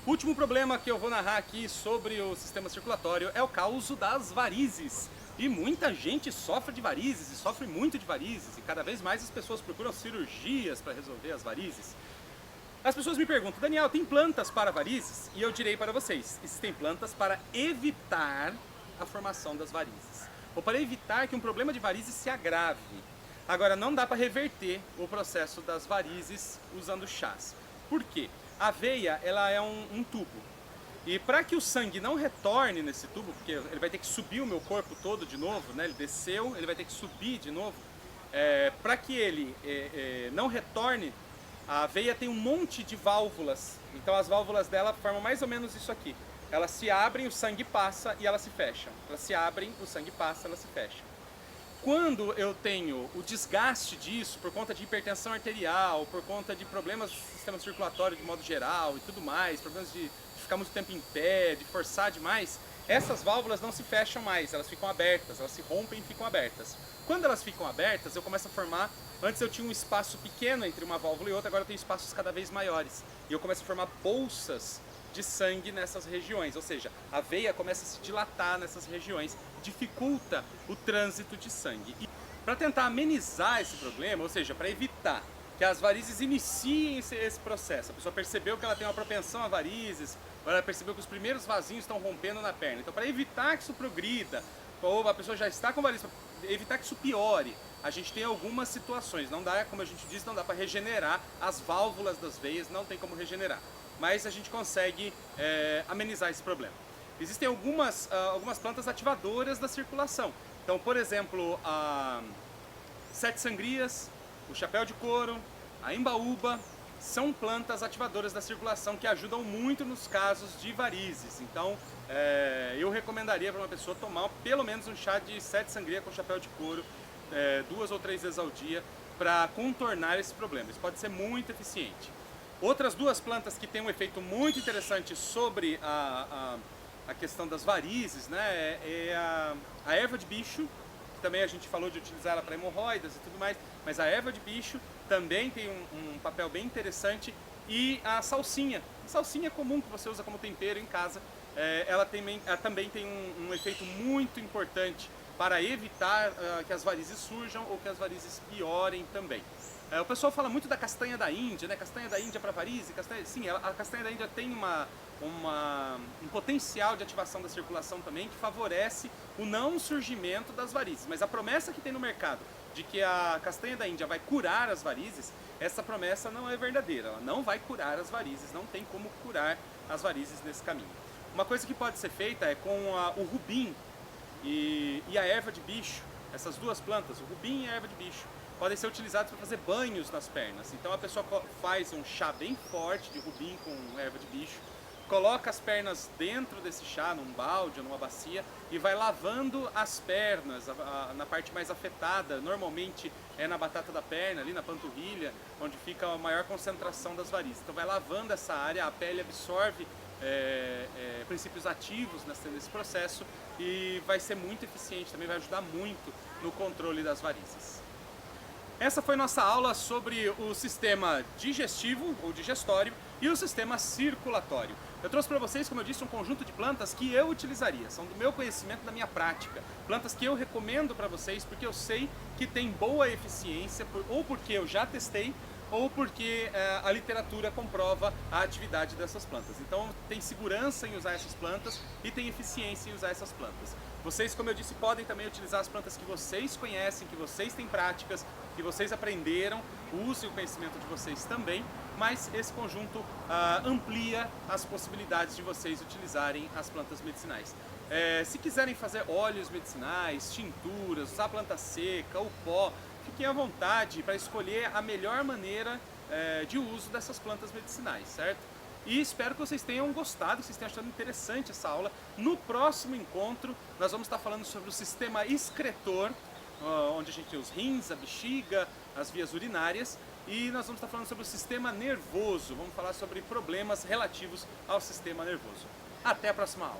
O último problema que eu vou narrar aqui sobre o sistema circulatório é o caso das varizes. E muita gente sofre de varizes, e sofre muito de varizes, e cada vez mais as pessoas procuram cirurgias para resolver as varizes. As pessoas me perguntam, Daniel, tem plantas para varizes? E eu direi para vocês, existem plantas para evitar a formação das varizes, ou para evitar que um problema de varizes se agrave. Agora, não dá para reverter o processo das varizes usando chás. Por quê? A veia, ela é um tubo. E para que o sangue não retorne nesse tubo, porque ele vai ter que subir o meu corpo todo de novo, né? Ele desceu, ele vai ter que subir de novo. Para que ele não retorne, a veia tem um monte de válvulas. Então as válvulas dela formam mais ou menos isso aqui. Elas se abrem, o sangue passa e elas se fecham. Elas se abrem, o sangue passa, elas se fecham. Quando eu tenho o desgaste disso, por conta de hipertensão arterial, por conta de problemas do sistema circulatório de modo geral e tudo mais, problemas de ficar muito tempo em pé, de forçar demais, essas válvulas não se fecham mais, elas ficam abertas, elas se rompem e ficam abertas. Quando elas ficam abertas, eu começo a formar, antes eu tinha um espaço pequeno entre uma válvula e outra, agora eu tenho espaços cada vez maiores. E eu começo a formar bolsas de sangue nessas regiões, ou seja, a veia começa a se dilatar nessas regiões, dificulta o trânsito de sangue. E para tentar amenizar esse problema, ou seja, para evitar que as varizes iniciem esse processo, a pessoa percebeu que ela tem uma propensão a varizes, ela percebeu que os primeiros vasinhos estão rompendo na perna, então para evitar que isso progrida, ou a pessoa já está com varizes, para evitar que isso piore, a gente tem algumas situações, não dá, como a gente disse, não dá para regenerar as válvulas das veias, não tem como regenerar. Mas a gente consegue amenizar esse problema. Existem algumas plantas ativadoras da circulação. Então, por exemplo, a sete sangrias, o chapéu de couro, a embaúba, são plantas ativadoras da circulação que ajudam muito nos casos de varizes. Então, eu recomendaria para uma pessoa tomar pelo menos um chá de sete sangria com chapéu de couro 2 ou 3 vezes ao dia para contornar esse problema. Isso pode ser muito eficiente. Outras duas plantas que têm um efeito muito interessante sobre a questão das varizes, né, a erva de bicho, que também a gente falou de utilizar ela para hemorroidas e tudo mais, mas a erva de bicho também tem um papel bem interessante, e a salsinha. A salsinha comum que você usa como tempero em casa, ela também tem um efeito muito importante para evitar que as varizes surjam ou que as varizes piorem também. O pessoal fala muito da castanha da Índia, né? Castanha da Índia para varizes, sim, a castanha da Índia tem um potencial de ativação da circulação também que favorece o não surgimento das varizes. Mas a promessa que tem no mercado de que a castanha da Índia vai curar as varizes, essa promessa não é verdadeira. Ela não vai curar as varizes, não tem como curar as varizes nesse caminho. Uma coisa que pode ser feita é com o rubim e a erva de bicho, essas duas plantas, o rubim e a erva de bicho, podem ser utilizados para fazer banhos nas pernas. Então a pessoa faz um chá bem forte de rubim com erva de bicho, coloca as pernas dentro desse chá, num balde ou numa bacia, e vai lavando as pernas, na parte mais afetada, normalmente é na batata da perna, ali na panturrilha, onde fica a maior concentração das varizes. Então vai lavando essa área, a pele absorve princípios ativos nesse processo e vai ser muito eficiente, também vai ajudar muito no controle das varizes. Essa foi nossa aula sobre o sistema digestivo ou digestório e o sistema circulatório. Eu trouxe para vocês, como eu disse, um conjunto de plantas que eu utilizaria, são do meu conhecimento, da minha prática. Plantas que eu recomendo para vocês porque eu sei que tem boa eficiência, ou porque eu já testei, ou porque a literatura comprova a atividade dessas plantas. Então tem segurança em usar essas plantas e tem eficiência em usar essas plantas. Vocês, como eu disse, podem também utilizar as plantas que vocês conhecem, que vocês têm práticas, que vocês aprenderam, usem o conhecimento de vocês também, mas esse conjunto amplia as possibilidades de vocês utilizarem as plantas medicinais. Se quiserem fazer óleos medicinais, tinturas, usar planta seca, o pó, fiquem à vontade para escolher a melhor maneira de uso dessas plantas medicinais, certo? E espero que vocês tenham gostado, que vocês tenham achado interessante essa aula. No próximo encontro, nós vamos estar falando sobre o sistema excretor, onde a gente tem os rins, a bexiga, as vias urinárias, e nós vamos estar falando sobre o sistema nervoso. Vamos falar sobre problemas relativos ao sistema nervoso. Até a próxima aula!